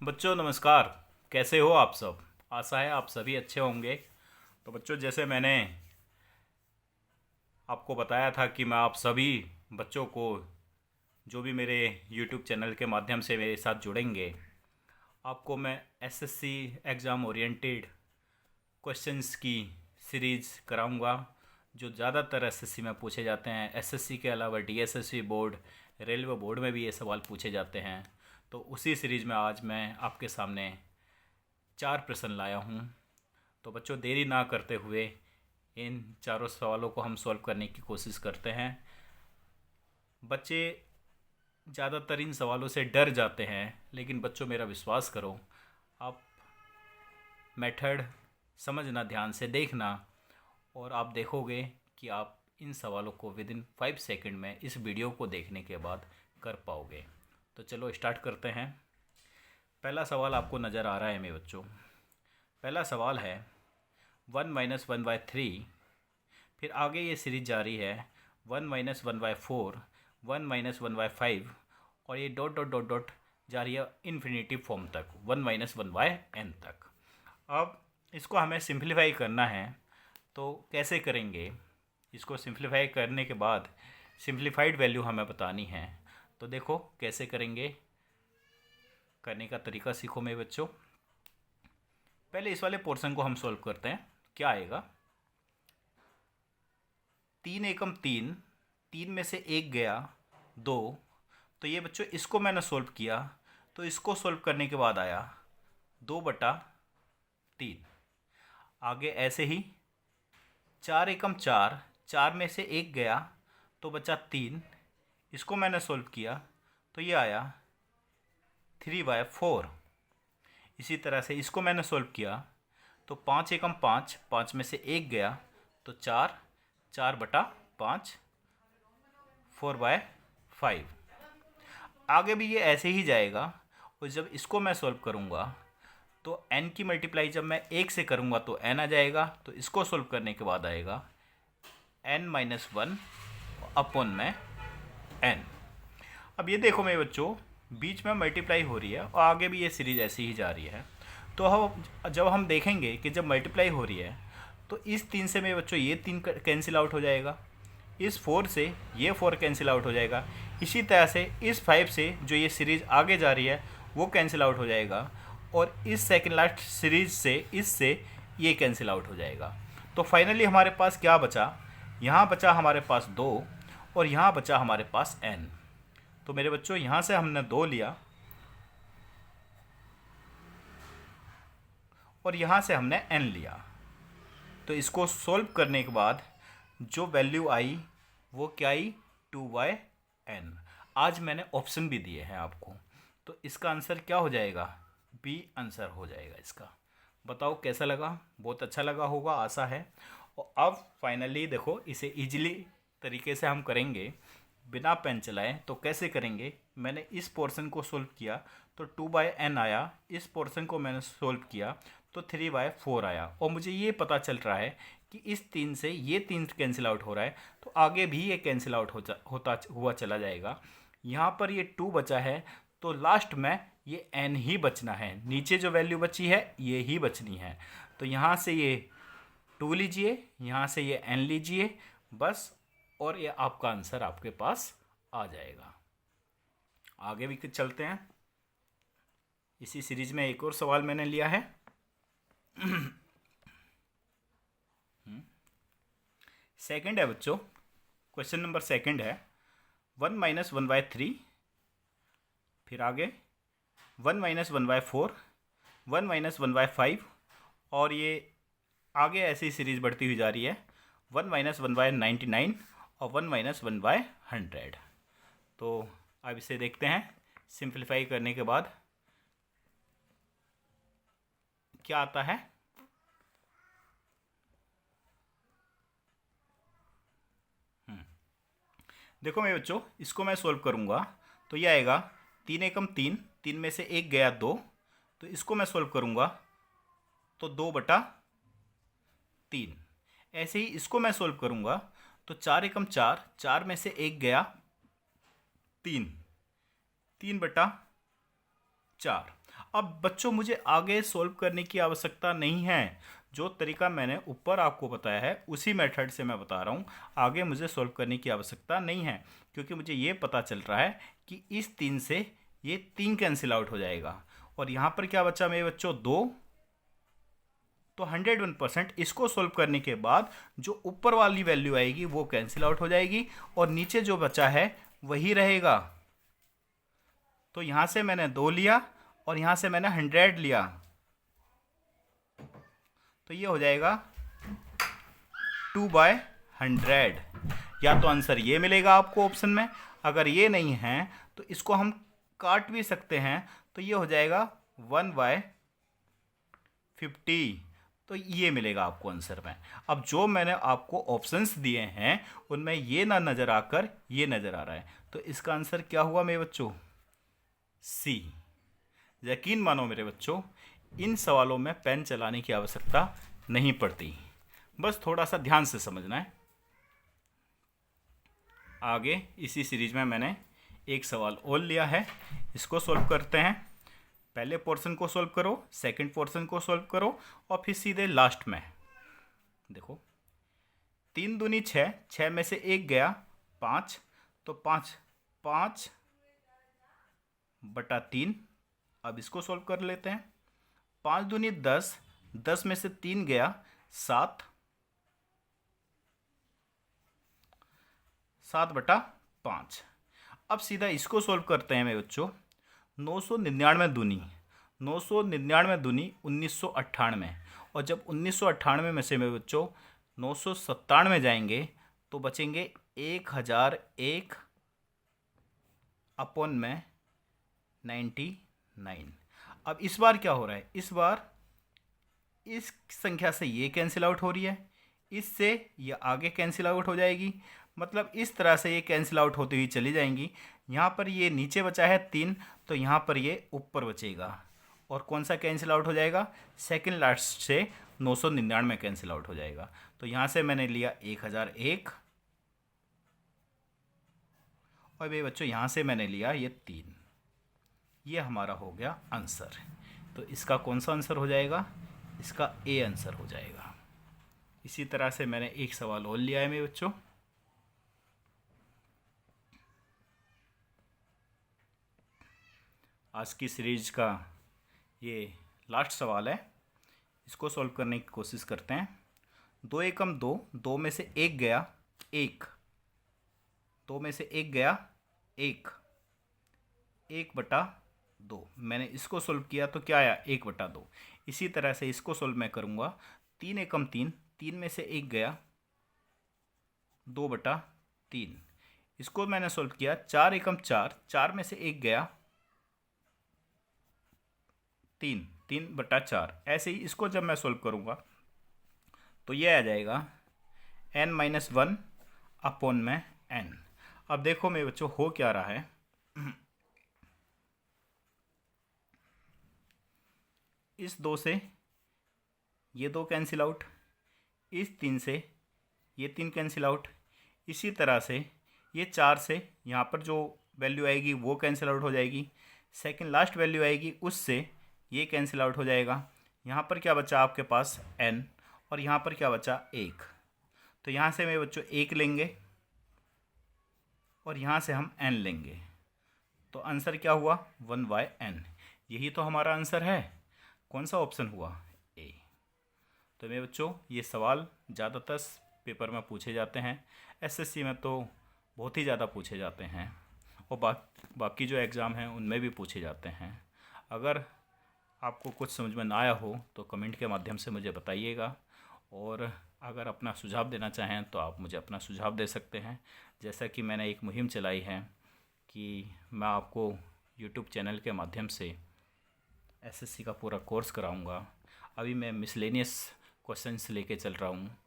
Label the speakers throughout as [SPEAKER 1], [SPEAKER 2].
[SPEAKER 1] बच्चों नमस्कार। कैसे हो आप सब? आशा है आप सभी अच्छे होंगे। तो बच्चों, जैसे मैंने आपको बताया था कि मैं आप सभी बच्चों को, जो भी मेरे YouTube चैनल के माध्यम से मेरे साथ जुड़ेंगे, आपको मैं एसएससी एग्ज़ाम ओरिएंटेड क्वेश्चंस की सीरीज़ कराऊंगा, जो ज़्यादातर एसएससी में पूछे जाते हैं। एसएससी के अलावा डीएसएससी बोर्ड, रेलवे बोर्ड में भी ये सवाल पूछे जाते हैं। तो उसी सीरीज़ में आज मैं आपके सामने 4 प्रश्न लाया हूँ। तो बच्चों, देरी ना करते हुए इन चारों सवालों को हम सॉल्व करने की कोशिश करते हैं। बच्चे ज़्यादातर इन सवालों से डर जाते हैं, लेकिन बच्चों मेरा विश्वास करो, आप मेथड समझना, ध्यान से देखना, और आप देखोगे कि आप इन सवालों को विद इन 5 सेकेंड में इस वीडियो को देखने के बाद कर पाओगे। तो चलो स्टार्ट करते हैं। पहला सवाल आपको नज़र आ रहा है मेरे बच्चों। पहला सवाल है 1 - 1/3। फिर आगे ये सीरीज जारी है 1 - 1/4, 1 - 1/5, और ये डॉट डॉट डॉट डॉट जारी है इन्फिनिटिव फॉर्म तक, 1 - 1/n तक। अब इसको हमें सिंप्लीफाई करना है। तो कैसे करेंगे? इसको सिंप्लीफाई करने के बाद सिंप्लीफाइड वैल्यू हमें बतानी है। तो देखो कैसे करेंगे, करने का तरीका सीखो मेरे बच्चों। पहले इस वाले पोर्शन को हम सॉल्व करते हैं। क्या आएगा? 3 एकम 3, 3 में से एक गया 2। तो ये बच्चों इसको मैंने सॉल्व किया, तो इसको सॉल्व करने के बाद आया 2/3। आगे ऐसे ही 4 एकम 4, 4 में से एक गया तो बचा 3। इसको मैंने सॉल्व किया तो ये आया 3/4। इसी तरह से इसको मैंने सॉल्व किया तो 5 एकम 5, 5 में से एक गया तो 4, 4/5, 4/5। आगे भी ये ऐसे ही जाएगा। और जब इसको मैं सॉल्व करूँगा तो n की मल्टीप्लाई जब मैं 1 से करूँगा तो n आ जाएगा। तो इसको सॉल्व करने के बाद आएगा n-1 अपॉन में n। अब ये देखो मेरे बच्चों, बीच में मल्टीप्लाई हो रही है और आगे भी ये सीरीज ऐसी ही जा रही है। तो हम जब हम देखेंगे कि जब मल्टीप्लाई हो रही है तो इस 3 से मेरे बच्चों ये 3 कैंसिल आउट हो जाएगा, इस 4 से ये 4 कैंसिल आउट हो जाएगा, इसी तरह से इस 5 से जो ये सीरीज़ आगे जा रही है वो कैंसिल आउट हो जाएगा, और इस सेकंड लास्ट सीरीज से इससे ये कैंसिल आउट हो जाएगा। तो फाइनली हमारे पास क्या बचा? यहाँ बचा हमारे पास 2 और यहाँ बचा हमारे पास n। तो मेरे बच्चों यहाँ से हमने 2 लिया और यहाँ से हमने n लिया। तो इसको सोल्व करने के बाद जो वैल्यू आई वो क्या आई? 2/n। आज मैंने ऑप्शन भी दिए हैं आपको, तो इसका आंसर क्या हो जाएगा? बी आंसर हो जाएगा इसका। बताओ कैसा लगा? बहुत अच्छा लगा होगा, आशा है। और अब फाइनली देखो, इसे इजीली तरीके से हम करेंगे बिना पेन चलाए। तो कैसे करेंगे? मैंने इस पोर्शन को सोल्व किया तो 2/n आया, इस पोर्शन को मैंने सोल्व किया तो 3/4 आया, और मुझे ये पता चल रहा है कि इस 3 से ये 3 कैंसिल आउट हो रहा है, तो आगे भी ये कैंसिल आउट होता हुआ चला जाएगा। यहाँ पर ये 2 बचा है तो लास्ट में ये n ही बचना है, नीचे जो वैल्यू बची है ये ही बचनी है। तो यहाँ से ये 2 लीजिए, यहाँ से ये n लीजिए बस, और ये आपका आंसर आपके पास आ जाएगा। आगे भी चलते हैं। इसी सीरीज में एक और सवाल मैंने लिया है। सेकंड है बच्चों, क्वेश्चन नंबर सेकंड है 1 - 1/3। फिर आगे 1 - 1/4, 1 - 1/5, और ये आगे ऐसी सीरीज बढ़ती हुई जा रही है 1 - 1/99 और 1 - 1/100। तो अब इसे देखते हैं सिंप्लीफाई करने के बाद क्या आता है। देखो मेरे बच्चों, इसको मैं सोल्व करूँगा तो ये आएगा 3 एकम 3, 3 में से एक गया 2। तो इसको मैं सोल्व करूँगा तो 2/3। ऐसे ही इसको मैं सोल्व करूँगा तो 4 एकम 4, 4 में से एक गया 3, 3/4। अब बच्चों मुझे आगे सोल्व करने की आवश्यकता नहीं है। जो तरीका मैंने ऊपर आपको बताया है उसी मेथड से मैं बता रहा हूँ। आगे मुझे सोल्व करने की आवश्यकता नहीं है, क्योंकि मुझे ये पता चल रहा है कि इस 3 से ये 3 कैंसिल आउट हो जाएगा। और यहाँ पर क्या बचा मेरे बच्चों, 2। तो 101% इसको सोल्व करने के बाद जो ऊपर वाली वैल्यू आएगी वो कैंसिल आउट हो जाएगी और नीचे जो बचा है वही रहेगा। तो यहाँ से मैंने 2 लिया और यहाँ से मैंने 100 लिया, तो ये हो जाएगा 2/100। या तो आंसर ये मिलेगा आपको ऑप्शन में। अगर ये नहीं है तो इसको हम काट भी सकते हैं, तो ये हो जाएगा 1/50। तो ये मिलेगा आपको आंसर में। अब जो मैंने आपको ऑप्शंस दिए हैं उनमें ये ना नज़र आकर ये नज़र आ रहा है, तो इसका आंसर क्या हुआ मेरे बच्चों, सी। यकीन मानो मेरे बच्चों, इन सवालों में पेन चलाने की आवश्यकता नहीं पड़ती, बस थोड़ा सा ध्यान से समझना है। आगे इसी सीरीज में मैंने एक सवाल और लिया है, इसको सॉल्व करते हैं। पहले पोर्शन को सॉल्व करो, सेकंड पोर्शन को सॉल्व करो और फिर सीधे लास्ट में देखो। 3 दूनी 6, 6 में से 1 गया 5, तो 5/3। अब इसको सॉल्व कर लेते हैं। 5 दूनी 10, 10 में से 3 गया 7, 7/5। अब सीधा इसको सॉल्व करते हैं मेरे बच्चों। 999 दूनी 1998, और जब 1998 में से मेरे बच्चों 997 जाएंगे तो बचेंगे 1001/99। अब इस बार क्या हो रहा है, इस बार इस संख्या से ये कैंसिल आउट हो रही है, इससे ये आगे कैंसिल आउट हो जाएगी, मतलब इस तरह से ये कैंसिल आउट होती हुई चली जाएंगी। यहाँ पर ये नीचे बचा है 3, तो यहाँ पर ये ऊपर बचेगा। और कौन सा कैंसिल आउट हो जाएगा, सेकंड लास्ट से 999 कैंसिल आउट हो जाएगा। तो यहाँ से मैंने लिया 1001 और भाई बच्चों यहाँ से मैंने लिया ये 3। ये हमारा हो गया आंसर। तो इसका कौन सा आंसर हो जाएगा, इसका ए आंसर हो जाएगा। इसी तरह से मैंने एक सवाल और लिया है मेरे बच्चों। आज की सीरीज का ये लास्ट सवाल है, इसको सॉल्व करने की कोशिश करते हैं। 2 एकम 2, 2 में से 1 गया 1, 2 में से 1 गया 1, 1/2। मैंने इसको सॉल्व किया तो क्या आया, 1/2। इसी तरह से इसको सॉल्व मैं करूँगा। 3 एकम 3, 3 में से 1 गया 2/3। इसको मैंने सॉल्व किया। 4 एकम 4, 4 में से 1 गया 3, 3/4। ऐसे ही इसको जब मैं सॉल्व करूँगा तो ये आ जाएगा n-1/n। अब देखो मेरे बच्चों हो क्या रहा है, इस 2 से ये 2 कैंसिल आउट, इस 3 से ये 3 कैंसिल आउट, इसी तरह से ये 4 से यहाँ पर जो वैल्यू आएगी वो कैंसिल आउट हो जाएगी। सेकंड लास्ट वैल्यू आएगी उससे ये कैंसिल आउट हो जाएगा। यहाँ पर क्या बचा आपके पास n, और यहाँ पर क्या बचा 1। तो यहाँ से मेरे बच्चों 1 लेंगे और यहाँ से हम n लेंगे, तो आंसर क्या हुआ 1/n। यही तो हमारा आंसर है। कौन सा ऑप्शन हुआ, ए। तो मेरे बच्चों ये सवाल ज़्यादातर पेपर में पूछे जाते हैं, एसएससी में तो बहुत ही ज़्यादा पूछे जाते हैं, और बाकी जो एग्ज़ाम हैं उनमें भी पूछे जाते हैं। अगर आपको कुछ समझ में ना आया हो तो कमेंट के माध्यम से मुझे बताइएगा, और अगर अपना सुझाव देना चाहें तो आप मुझे अपना सुझाव दे सकते हैं। जैसा कि मैंने एक मुहिम चलाई है कि मैं आपको यूट्यूब चैनल के माध्यम से एसएससी का पूरा कोर्स कराऊंगा। अभी मैं मिसलेनियस क्वेश्चंस लेके चल रहा हूँ,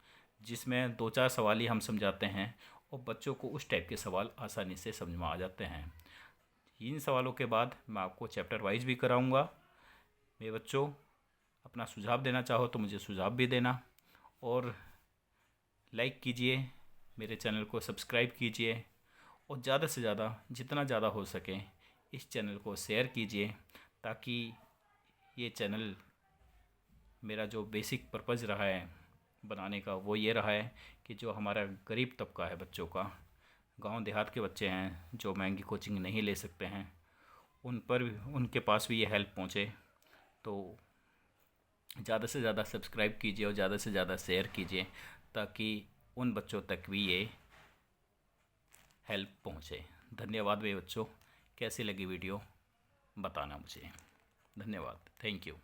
[SPEAKER 1] जिसमें 2-4 सवाल ही हम समझाते हैं और बच्चों को उस टाइप के सवाल आसानी से समझ में आ जाते हैं। इन सवालों के बाद मैं आपको चैप्टर वाइज भी कराऊंगा। मेरे बच्चों अपना सुझाव देना चाहो तो मुझे सुझाव भी देना, और लाइक कीजिए, मेरे चैनल को सब्सक्राइब कीजिए, और ज़्यादा से ज़्यादा जितना ज़्यादा हो सके इस चैनल को शेयर कीजिए, ताकि ये चैनल मेरा जो बेसिक पर्पज़ रहा है बनाने का वो ये रहा है कि जो हमारा गरीब तबका है बच्चों का, गांव देहात के बच्चे हैं जो महंगी कोचिंग नहीं ले सकते हैं, उन पर उनके पास भी ये हेल्प पहुँचे। तो ज़्यादा से ज़्यादा सब्सक्राइब कीजिए और ज़्यादा से ज़्यादा शेयर कीजिए ताकि उन बच्चों तक भी ये हेल्प पहुँचे। धन्यवाद मेरे बच्चों, कैसी लगी वीडियो बताना मुझे। धन्यवाद, थैंक यू।